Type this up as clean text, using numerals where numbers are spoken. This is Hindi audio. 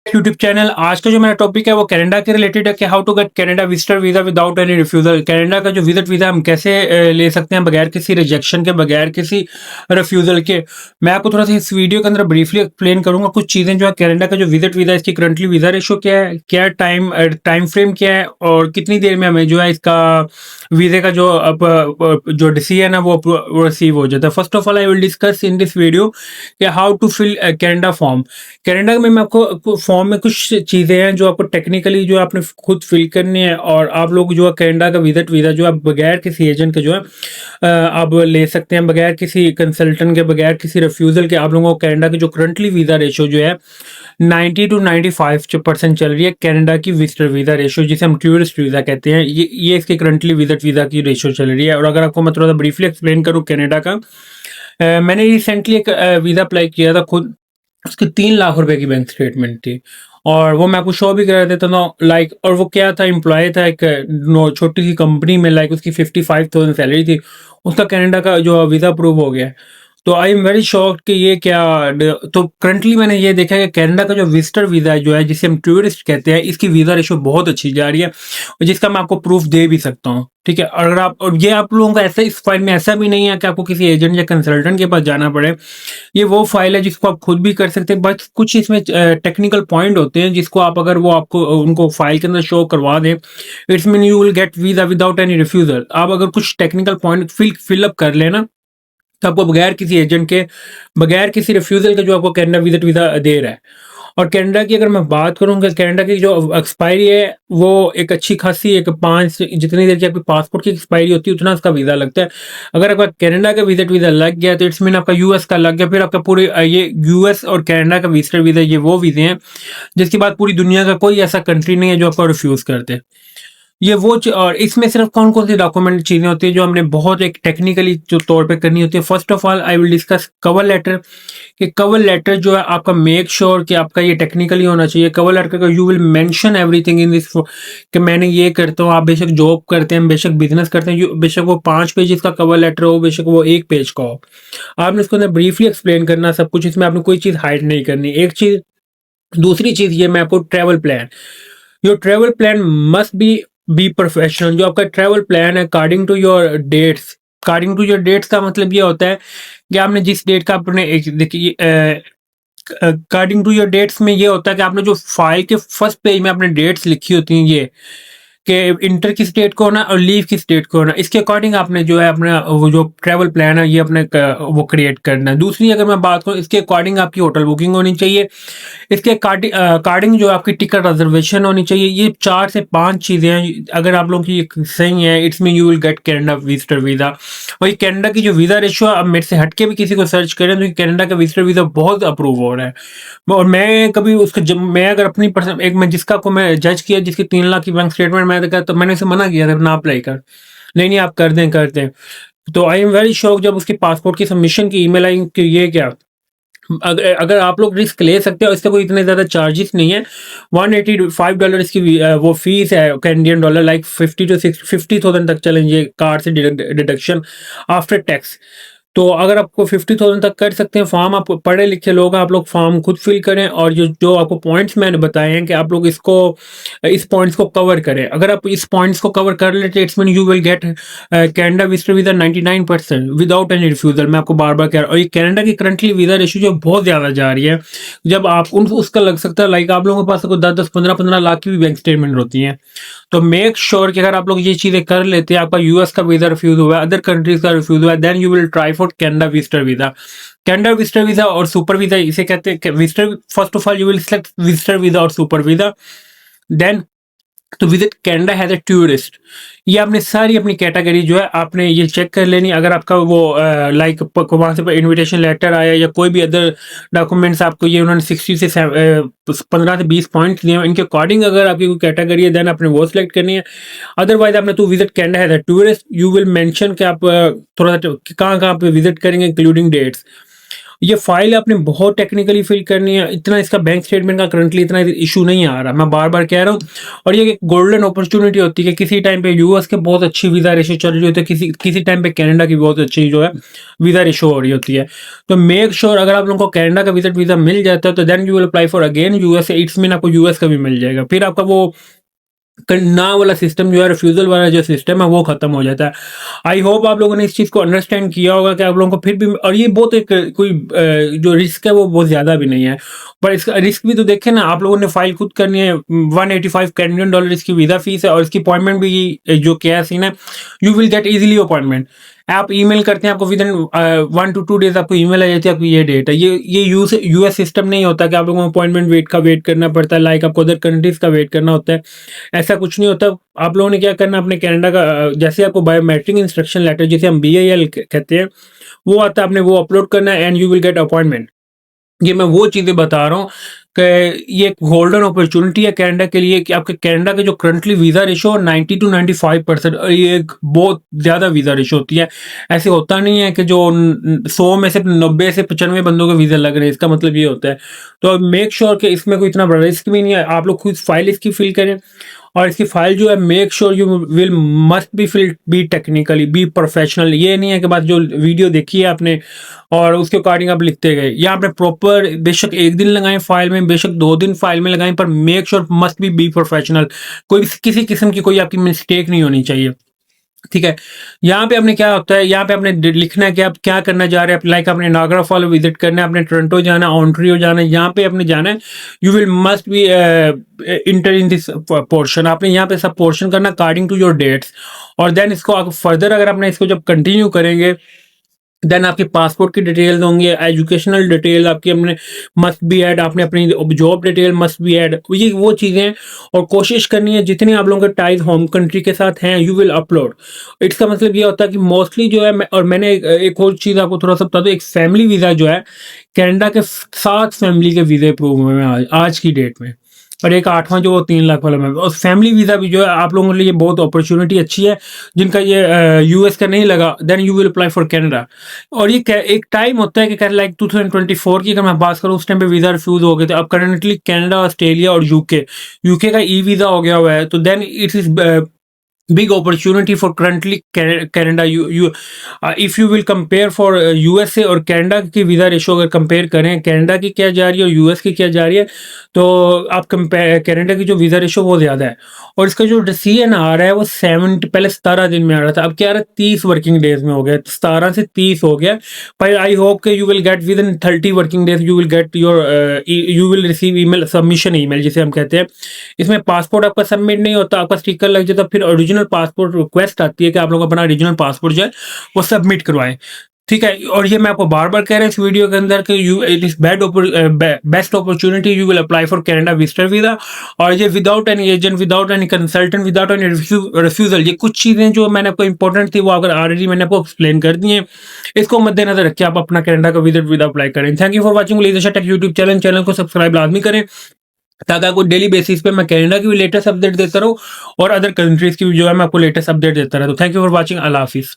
YouTube channel. आज का जो मेरा टॉपिक है वो कनाडा के रिलेटेड है कि how to get Canada visitor visa without any refusal. Canada का जो विजिट वीजा हम कैसे ले सकते हैं बगैर किसी रिजेक्शन के, बगैर किसी रिफ्यूजल के। मैं आपको थोड़ा सा इस वीडियो के अंदर ब्रीफली एक्सप्लेन करूंगा कुछ चीज़ें जो है कनाडा का जो विजिट वीजा, इसकी करंटली वीजा रेशो क्या है, क्या टाइम फ्रेम क्या है, और कितनी देर में हमें जो है इसका वीजे का जो डिसीजन है वो रिसीव हो जाता है। First of all I will discuss in this video कि how to fill Canada form. Canada में मैं आपको फॉर्म में कुछ चीज़ें हैं जो आपको टेक्निकली जो आपने खुद फिल करनी है, और आप लोग जो है कनाडा का विजिट वीज़ा जो आप बगैर किसी एजेंट के जो है आप ले सकते हैं, बगैर किसी कंसल्टेंट के, बगैर किसी रिफ्यूज़ल के। आप लोगों को कनाडा की जो करंटली वीज़ा रेशो जो है 90 to 95% चल रही है कनाडा की विजिटर वीज़ा रेशो, जिसे हम टूरिस्ट वीज़ा कहते हैं। ये इसके करंटली विजिट वीज़ा की रेशो चल रही है। और अगर आपको मैं थोड़ा सा ब्रीफली एक्सप्लेन करूँ कनाडा का, मैंने रिसेंटली एक वीज़ा अप्लाई किया था खुद। उसकी 3 लाख रुपए की बैंक स्टेटमेंट थी, और वो मैं आपको शो भी करा देता था लाइक। और वो क्या था, एम्प्लॉय था एक छोटी सी कंपनी में, लाइक उसकी 55,000 सैलरी थी। उसका कनाडा का जो वीज़ा अप्रूव हो गया। तो आई एम वेरी शॉक्ड कि ये क्या। तो करंटली मैंने ये देखा है कि कनाडा का जो विजिटर वीज़ा जो है, जिसे हम टूरिस्ट कहते हैं, इसकी वीज़ा रेशो बहुत अच्छी जा रही है, और जिसका मैं आपको प्रूफ दे भी सकता हूँ। ठीक है, अगर आप, और ये आप लोगों का ऐसा, इस फाइल में ऐसा भी नहीं है कि आपको किसी एजेंट या कंसल्टेंट के पास जाना पड़े। ये वो फाइल है जिसको आप खुद भी कर सकते हैं, बट कुछ इसमें टेक्निकल पॉइंट होते हैं जिसको आप, अगर वो आपको उनको फाइल के अंदर शो करवा दें, it's mean you will get visa without any refusal. आप अगर कुछ टेक्निकल पॉइंट फिल अप कर लेना, तो आपको बगैर किसी एजेंट के, बगैर किसी रिफ्यूजल के जो आपको कनाडा विजिट वीज़ा दे रहा है। और कनाडा की अगर मैं बात करूँ कि कनाडा की जो एक्सपायरी है वो एक अच्छी खासी, एक 5, जितनी देर की आपकी पासपोर्ट की एक्सपायरी होती है उतना उसका वीज़ा लगता है। अगर आपका कनाडा का विजिट वीज़ा लग गया तो इट्स मीन आपका यूएस का लग गया। फिर आपका पूरे ये यूएस और कनाडा का विजिटर वीज़ा, ये वो वीज़े हैं जिसके बाद पूरी दुनिया का कोई ऐसा कंट्री नहीं है जो आपको रिफ्यूज़ करते। ये वो और इसमें सिर्फ कौन कौन सी डॉक्यूमेंट चीज़ें होती है जो हमने बहुत एक टेक्निकली जो तौर पे करनी होती है। First of all I will discuss cover letter. कि कवर लेटर जो है आपका, मेक श्योर कि आपका ये टेक्निकली होना चाहिए। कवर लेटर का you will mention everything in this, कि मैंने ये करता हूँ। आप बेशक जॉब करते हैं, बेशक बिजनेस करते हैं, बेशक वो 5 पेजेस का कवर लेटर हो, बेशक वो 1 पेज का हो, आपने इसको अंदर ब्रीफली एक्सप्लेन करना सब कुछ। इसमें आपने कोई चीज़ हाइड नहीं करनी, एक चीज़। दूसरी चीज़ ये, मैं आपको travel plan, your travel plan must be professional. जो आपका ट्रैवल प्लान है according to your dates, according to your dates का मतलब ये होता है कि आपने जिस डेट का अपने देखिए, अकॉर्डिंग टू योर डेट्स में ये होता है कि आपने जो फाइल के फर्स्ट पेज में आपने डेट्स लिखी होती हैं, ये कि इंटर किस डेट को होना और लीव किस डेट को होना, इसके अकॉर्डिंग आपने जो है अपना वो जो ट्रैवल प्लान है ये अपने वो क्रिएट करना है। दूसरी अगर मैं बात करूँ, इसके अकॉर्डिंग आपकी होटल बुकिंग होनी चाहिए। इसके अकॉर्डिंग जो आपकी टिकट रिजर्वेशन होनी चाहिए। ये 4 से 5 चीज़ें हैं, अगर आप लोगों की ये सही है, it's mean you will get Canada visitor visa. और ये कनाडा की जो वीज़ा रेशो, अब मेरे से हटके भी किसी को सर्च करें तो कनाडा का विजिटर वीज़ा बहुत अप्रूव हो रहा है। और मैं कभी उसका, जब मैं अगर अपनी पर्सन, एक मैं जिसका को मैं जज किया, जिसकी 3 लाख की बैंक स्टेटमेंट मैं देखा, तो मैंने उसे मना किया था ना अप्लाई कर। नहीं नहीं, आप कर दें। तो आई एम वेरी शॉक जब उसकी पासपोर्ट की सबमिशन की ईमेल आई कि ये क्या। अगर अगर आप लोग रिस्क ले सकते हो, इसका कोई इतने ज़्यादा चार्जेस नहीं है। $185 इसकी वो फीस है कैनेडियन डॉलर, लाइक 50,000 तक चलेंगे कार से डिडक्शन आफ्टर टैक्स। तो अगर आपको 50,000 तक कर सकते हैं, फॉर्म, आप पढ़े लिखे लोग, आप लोग फॉर्म खुद फिल करें। और जो जो आपको पॉइंट्स मैंने बताए हैं कि आप लोग इसको, इस पॉइंट्स को कवर करें। अगर आप इस पॉइंट्स को कवर कर लेते, it's mean you will get Canada visitor visa 99% without any refusal. मैं आपको बार बार कह रहा हूँ। और ये कनाडा की करंटली वीज़ा रेशियो जो बहुत ज़्यादा जा रही है, जब आप उसका लग सकता है, लाइक आप लोगों के पास 10-15 लाख की भी बैंक स्टेटमेंट होती हैं। तो मेक श्योर कि अगर आप लोग ये चीज़ें कर लेते हैं, आपका यूएस का वीज़ा रिफ्यूज हुआ है, अदर कंट्रीज का रिफ्यूज हुआ है, then you will try for Canada visitor visa. Canada visitor visa और सुपर वीज़ा इसे कहते हैं। Visitor, first of all you will select visitor visa और super visa, then to visit Canada has a tourist. ये आपने सारी अपनी कैटेगरी जो है आपने ये चेक कर लेनी। अगर आपका वो लाइक वहाँ से इनविटेशन लेटर आया या कोई भी अदर डॉक्यूमेंट्स आपको, ये उन्होंने 60 से 15 से 20 पॉइंट्स दिए हैं, इनके अकॉर्डिंग अगर आपकी कोई कैटेगरी है, देन आपने वो सिलेक्ट करनी है। अदरवाइज आपने to visit Canada has a tourist, you will mention कि आप थोड़ा सा कहाँ कहाँ पे विजिट करेंगे, इंक्लूडिंग डेट्स। ये फाइल आपने बहुत टेक्निकली फिल करनी है, इतना इसका बैंक स्टेटमेंट का करंटली इतना इशू नहीं आ रहा, मैं बार-बार कह रहा हूँ। और ये एक गोल्डन अपॉर्च्युनिटी होती है कि किसी टाइम पे यूएस के बहुत अच्छी वीज़ा रेशो चल रही होती है, किसी किसी टाइम पे कनाडा की बहुत अच्छी जो है वीज़ा रेशो हो रही होती है। तो मेक श्योर अगर आप लोगों को कनाडा का विज़िट वीज़ा मिल जाता है तो then you will apply for again US, it's mean आपको यूएस का भी मिल जाएगा। फिर आपका वो ना वाला सिस्टम जो है, रिफ्यूजल वाला जो सिस्टम है वो खत्म हो जाता है। आई होप आप लोगों ने इस चीज़ को अंडरस्टैंड किया होगा कि आप लोगों को फिर भी, और ये बहुत एक कोई जो रिस्क है वो बहुत ज़्यादा भी नहीं है, पर इसका रिस्क भी तो देखें ना, आप लोगों ने फाइल खुद करनी है। 185 कैनेडियन डॉलर इसकी वीज़ा फीस है और इसकी अपॉइंटमेंट भी जो क्या है सीन है, you will get easily appointment. आप ईमेल करते हैं, आपको विद इन 1 to 2 डेज आपको ईमेल आ जाती है, आपकी ये डेट है। ये यूएस सिस्टम नहीं होता कि आप लोगों को अपॉइंटमेंट वेट करना पड़ता है, लाइक आपको अदर कंट्रीज का वेट करना होता है। ऐसा कुछ नहीं होता। आप लोगों ने क्या करना, अपने कनाडा का जैसे आपको बायोमेट्रिक इंस्ट्रक्शन लेटर जिसे हम BIL कहते हैं वो आता है, आपने वो अपलोड करना है and you will get appointment. ये मैं वो चीज़ें बता रहा हूँ कि ये एक गोल्डन अपॉर्चुनिटी है कनाडा के लिए कि आपके कनाडा के जो करंटली वीज़ा रेशो 90 to 95%, और ये एक बहुत ज़्यादा वीज़ा रेशो होती है। ऐसे होता नहीं है कि जो 100 में से 90 से 95 बंदों के वीज़ा लग रहे हैं, इसका मतलब ये होता है। तो मेक श्योर कि इसमें कोई इतना बड़ा रिस्क भी नहीं है, आप लोग खुद फाइल इसकी फिल करें। और इसकी फाइल जो है, make sure you will must be fill be technically be professional. ये नहीं है कि बस जो वीडियो देखी है आपने और उसके अकॉर्डिंग आप लिखते गए, या आपने प्रॉपर बेशक 1 दिन लगाएं फाइल में, बेशक 2 दिन फाइल में लगाएं, पर make sure must be professional. कोई किसी किस्म की कोई आपकी मिस्टेक नहीं होनी चाहिए, ठीक है। यहाँ पे आपने क्या होता है, यहाँ पे आपने लिखना है कि आप क्या करना जा रहे हैं। लाइक आपने नागरा फॉल विजिट करना है, आपने टोरंटो जाना है, ऑन्ट्रियो जाना है, यहाँ पे आपने जाना है। You will must B inter in this portion. आपने यहाँ पे सब पोर्शन करना अकॉर्डिंग टू योर डेट्स। और देन इसको आप फर्दर अगर आपने इसको जब कंटिन्यू करेंगे, देन आपके पासपोर्ट की डिटेल्स होंगी, एजुकेशनल डिटेल आपकी अपने मस्ट बी ऐड, आपने अपनी job detail must be add, ये वो चीज़ें हैं। और कोशिश करनी है जितनी आप लोगों के टाइज होम कंट्री के साथ हैं, यू विल अपलोड। इसका मतलब ये होता है कि मोस्टली जो है, और मैंने एक और चीज़ आपको थोड़ा सा बता दूँ, एक फैमिली वीज़ा जो है, कनाडा के 7 फैमिली के वीज़े अप्रूव हुए हैं आज की डेट में, और एक 8वां जो वो 3 लाख वाला में, और फैमिली वीज़ा भी जो है आप लोगों के लिए बहुत अपॉर्चुनिटी अच्छी है। जिनका ये यूएस का नहीं लगा, then you will apply for Canada. और ये एक टाइम होता है कि लाइक 2024 की अगर मैं बात करूँ, उस टाइम पे वीज़ा रिफ्यूज़ हो गए थे। अब करंटली कनाडा, ऑस्ट्रेलिया और यूके का ई वीज़ा हो गया हुआ है, तो then it is big opportunity for currently Canada। if you will compare for USA और कनाडा की वीज़ा रेशो अगर कंपेयर करें, कनाडा की क्या जा रही है और यूएस की क्या जा रही है, तो आप कनाडा की जो वीज़ा रेशो वो ज़्यादा है। और इसका जो डिसीजन आ रहा है वो 70, पहले 17 दिन में आ रहा था, अब क्या आ रहा है 30 वर्किंग डेज में हो गया, 17 से 30 हो गया। पर आई होप कि you will get with in 30 working days you will get your you will receive email, submission email जिसे हम कहते हैं। इसमें पासपोर्ट आपका सबमिट नहीं होता, आपका स्टिकर लग जाता, फिर ओरिजिनल पासपोर्ट रिक्वेस्ट आती है कि आप लोग अपना ओरिजिनल पासपोर्ट जो है वो सबमिट करवाएं, ठीक है। और ये मैं आपको बार बार कह रहा हूँ इस वीडियो के अंदर कि you it is best opportunity, you will apply for Canada visitor visa. और ये without any agent, without any consultant, without any refusal, ये कुछ चीज़ें जो मैंने आपको इंपॉर्टेंट थी वो अगर ऑलरेडी मैंने आपको एक्सप्लेन कर दी है। इसको मद्देनजर रख के आप अपना कनाडा का विजिट वीजा अप्लाई करें। Thank you for watching laser take YouTube channel को सब्सक्राइब लाजमी करें, ताकि आपको डेली बेसिस पे मैं कनाडा की भी लेटेस्ट अपडेट देता रहूँ और अदर कंट्रीज की भी जो है मैं आपको लेटेस्ट अपडेट देता रहता हूँ। Thank you for watching. अल्लाह हाफिज़।